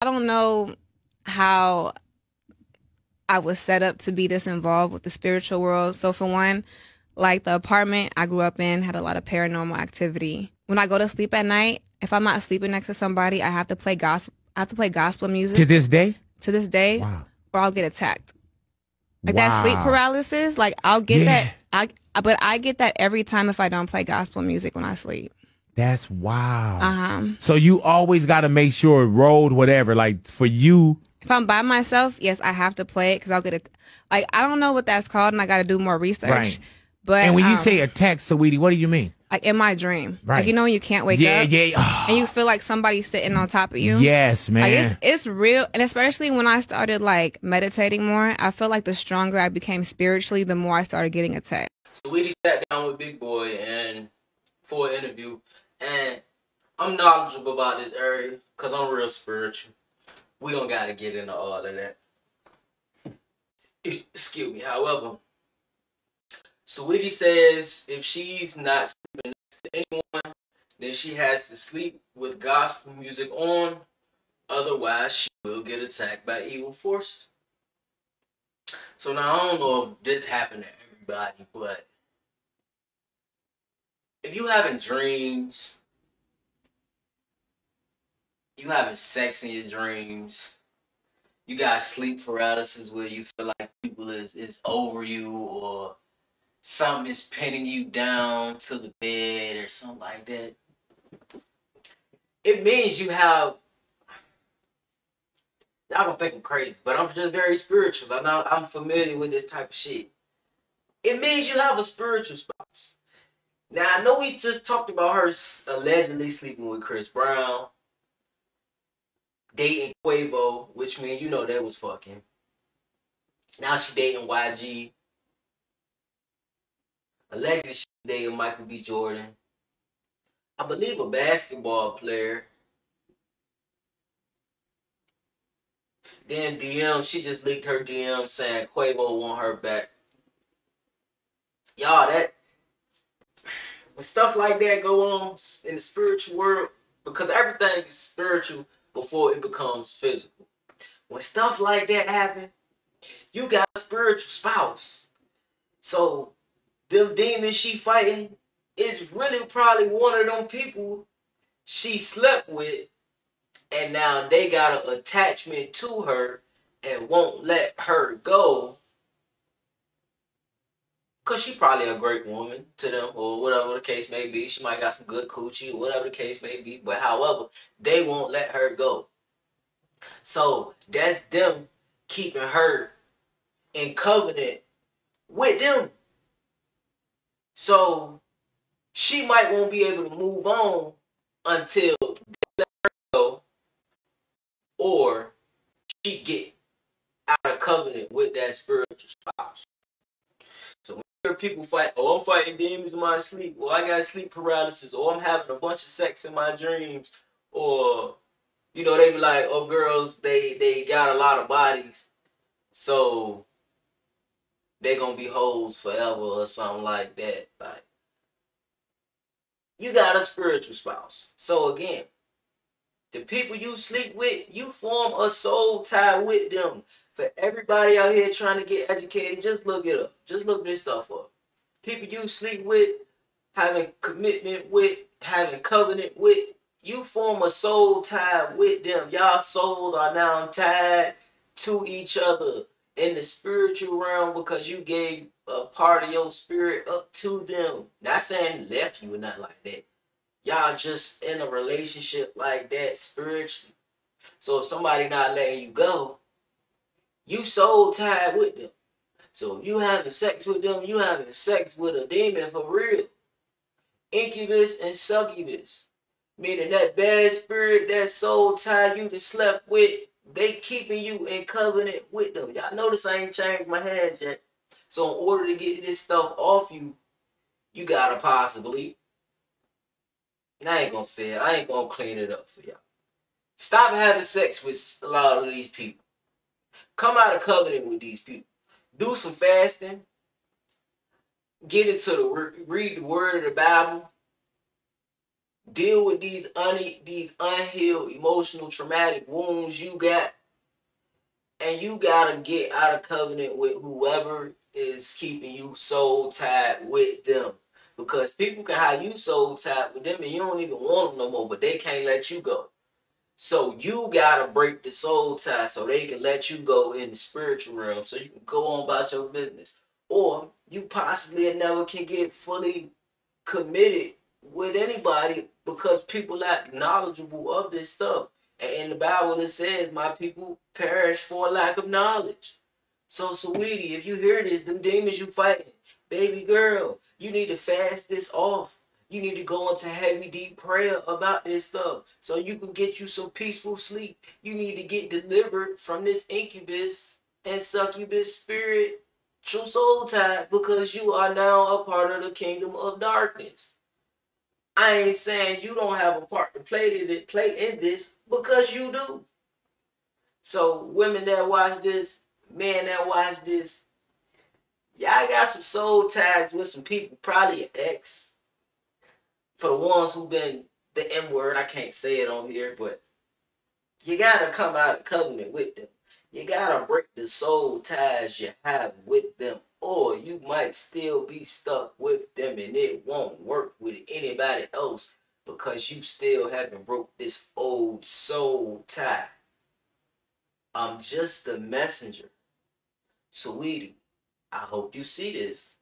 I don't know how I was set up to be this involved with the spiritual world. So for one, like the apartment I grew up in had a lot of paranormal activity. When I go to sleep at night, if I'm not sleeping next to somebody, I have to play gospel. I have to play gospel To music this day? to this day, Wow. or I'll get attacked. Like that sleep Wow. paralysis, like I'll get that. Yeah. But I get that every time if I don't play gospel music when I sleep. That's wow. Uh-huh. So you always got to make sure road whatever. Like for you, If I'm by myself, yes, I have to play it because I'll get it. Like I don't know what that's called, and I got to do more research. right? And But when you say attack, Saweetie, what do you mean? like in my dream, like Right. when you can't wake Yeah, up yeah. and you feel like somebody's sitting on top of you. Yes, Like man. it's real, and especially when I started like meditating more, I feel like the stronger I became spiritually, the more I started getting attacked. Saweetie sat down with Big Boy and for an interview, and I'm knowledgeable about this area because I'm real spiritual. We don't got to get into all of that. Excuse me. However, Saweetie says if she's not sleeping next to anyone, then she has to sleep with gospel music on. Otherwise, she will get attacked by evil forces. So now I don't know if this happened to everybody, but if you having dreams, you having sex in your dreams, you got sleep paralysis where you feel like people is over you or something is pinning you down to the bed or something like that. It means you have, y'all don't think I'm crazy, but I'm just very spiritual. I'm familiar with this type of shit. It means you have a spiritual spouse. Now I know we just talked about her allegedly sleeping with Chris Brown, dating Quavo, which means you know they was fucking. Now she dating YG. Allegedly she dating Michael B. Jordan. I believe a basketball player. Then DM, she just leaked her DM saying Quavo want her back. Y'all, that when stuff like that go on in the spiritual world, because everything is spiritual before it becomes physical. When stuff like that happen, you got a spiritual spouse. So them demons she fighting is really probably one of them people she slept with, and now they got an attachment to her and won't let her go. Cause she probably a great woman to them, or whatever the case may be. She might got some good coochie, or whatever the case may be. But however, they won't let her go. So that's them keeping her in covenant with them. So she might won't be able to move on until they let her go, or she get out of covenant with that spiritual spouse. So when you hear people fight, oh, I'm fighting demons in my sleep, or I got sleep paralysis, or I'm having a bunch of sex in my dreams, or they be like, oh, girls, they got a lot of bodies, so they gonna be hoes forever or something like that. Like, you got a spiritual spouse. So again, the people you sleep with, you form a soul tie with them. For everybody out here trying to get educated, just look it up. Just look this stuff up. People you sleep with, having commitment with, having covenant with, you form a soul tie with them. Y'all souls are now tied to each other in the spiritual realm because you gave a part of your spirit up to them. Not saying left you or nothing like that. Y'all just in a relationship like that spiritually. So if somebody not letting you go, you soul tied with them. So if you having sex with them, you having sex with a demon for real. Incubus and succubus. Meaning that bad spirit, that soul tie you to slept with, they keeping you in covenant with them. Y'all notice I ain't changed my hands yet. So in order to get this stuff off you, you gotta possibly, I ain't gonna say it, I ain't gonna clean it up for y'all. Stop having sex with a lot of these people. Come out of covenant with these people. Do some fasting. Get into read the word of the Bible. deal with these unhealed emotional traumatic wounds you got, and you gotta get out of covenant with whoever is keeping you soul tied with them. Because people can have you soul tied with them and you don't even want them no more, but they can't let you go. So you gotta break the soul tie so they can let you go in the spiritual realm so you can go on about your business. Or you possibly never can get fully committed with anybody because people are knowledgeable of this stuff. And in the Bible it says, my people perish for a lack of knowledge. So, Saweetie, if you hear this, them demons you fighting, baby girl, you need to fast this off. You need to go into heavy, deep prayer about this stuff so you can get you some peaceful sleep. You need to get delivered from this incubus and succubus spirit, true soul tie, because you are now a part of the kingdom of darkness. I ain't saying you don't have a part to play in this because you do. So, women that watch this, men that watch this, y'all got some soul ties with some people, probably an ex. For the ones who been the M word, I can't say it on here, but you gotta come out of covenant with them. You gotta break the soul ties you have with them, or you might still be stuck with them and it won't work with anybody else because you still haven't broke this old soul tie. I'm just the messenger. Sweetie, I hope you see this.